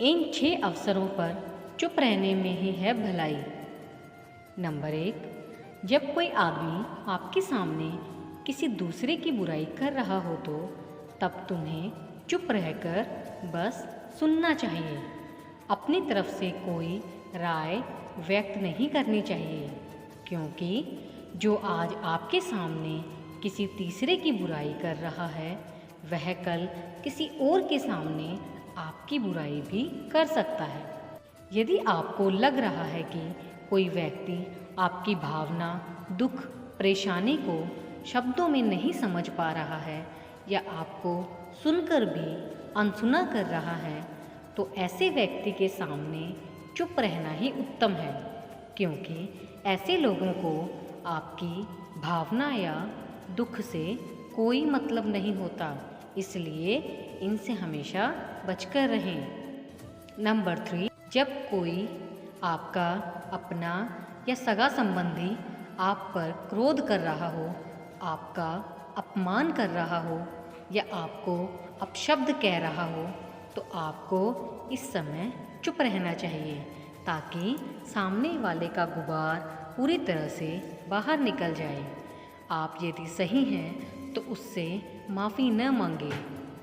इन 6 अवसरों पर चुप रहने में ही है भलाई। नंबर 1, जब कोई आदमी आपके सामने किसी दूसरे की बुराई कर रहा हो तो तब तुम्हें चुप रहकर बस सुनना चाहिए। अपनी तरफ से कोई राय व्यक्त नहीं करनी चाहिए, क्योंकि जो आज आपके सामने किसी तीसरे की बुराई कर रहा है वह कल किसी और के सामने आपकी बुराई भी कर सकता है। यदि आपको लग रहा है कि कोई व्यक्ति आपकी भावना, दुख, परेशानी को शब्दों में नहीं समझ पा रहा है या आपको सुनकर भी अनसुना कर रहा है, तो ऐसे व्यक्ति के सामने चुप रहना ही उत्तम है, क्योंकि ऐसे लोगों को आपकी भावना या दुख से कोई मतलब नहीं होता, इसलिए इनसे हमेशा बचकर रहें। नंबर 3, जब कोई आपका अपना या सगा संबंधी आप पर क्रोध कर रहा हो, आपका अपमान कर रहा हो या आपको अपशब्द कह रहा हो, तो आपको इस समय चुप रहना चाहिए ताकि सामने वाले का गुबार पूरी तरह से बाहर निकल जाए। आप यदि सही हैं तो उससे माफ़ी न मांगे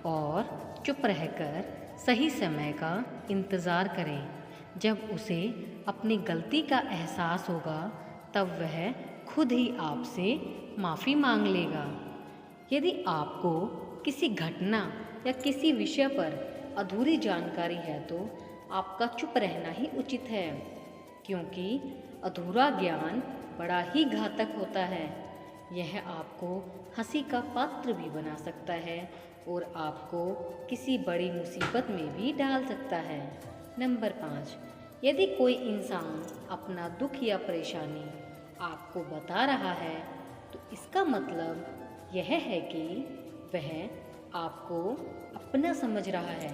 और चुप रहकर सही समय का इंतज़ार करें। जब उसे अपनी गलती का एहसास होगा तब वह खुद ही आपसे माफ़ी मांग लेगा। यदि आपको किसी घटना या किसी विषय पर अधूरी जानकारी है तो आपका चुप रहना ही उचित है, क्योंकि अधूरा ज्ञान बड़ा ही घातक होता है। यह आपको हंसी का पात्र भी बना सकता है और आपको किसी बड़ी मुसीबत में भी डाल सकता है। नंबर 5, यदि कोई इंसान अपना दुख या परेशानी आपको बता रहा है तो इसका मतलब यह है कि वह आपको अपना समझ रहा है।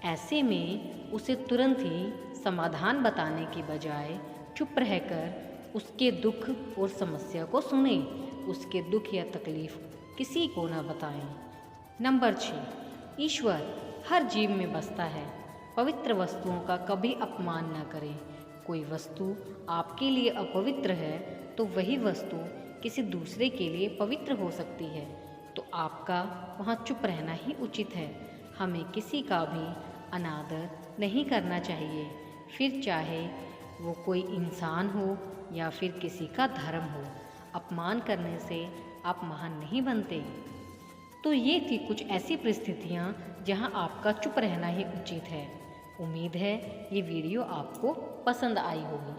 ऐसे में उसे तुरंत ही समाधान बताने की बजाय चुप रहकर उसके दुख और समस्या को सुनें। उसके दुख या तकलीफ किसी को न बताएं। नंबर 6, ईश्वर हर जीव में बसता है। पवित्र वस्तुओं का कभी अपमान न करें। कोई वस्तु आपके लिए अपवित्र है तो वही वस्तु किसी दूसरे के लिए पवित्र हो सकती है, तो आपका वहाँ चुप रहना ही उचित है। हमें किसी का भी अनादर नहीं करना चाहिए, फिर चाहे वो कोई इंसान हो या फिर किसी का धर्म हो। अपमान करने से आप महान नहीं बनते। तो ये थी कुछ ऐसी परिस्थितियाँ जहाँ आपका चुप रहना ही उचित है। उम्मीद है ये वीडियो आपको पसंद आई होगी।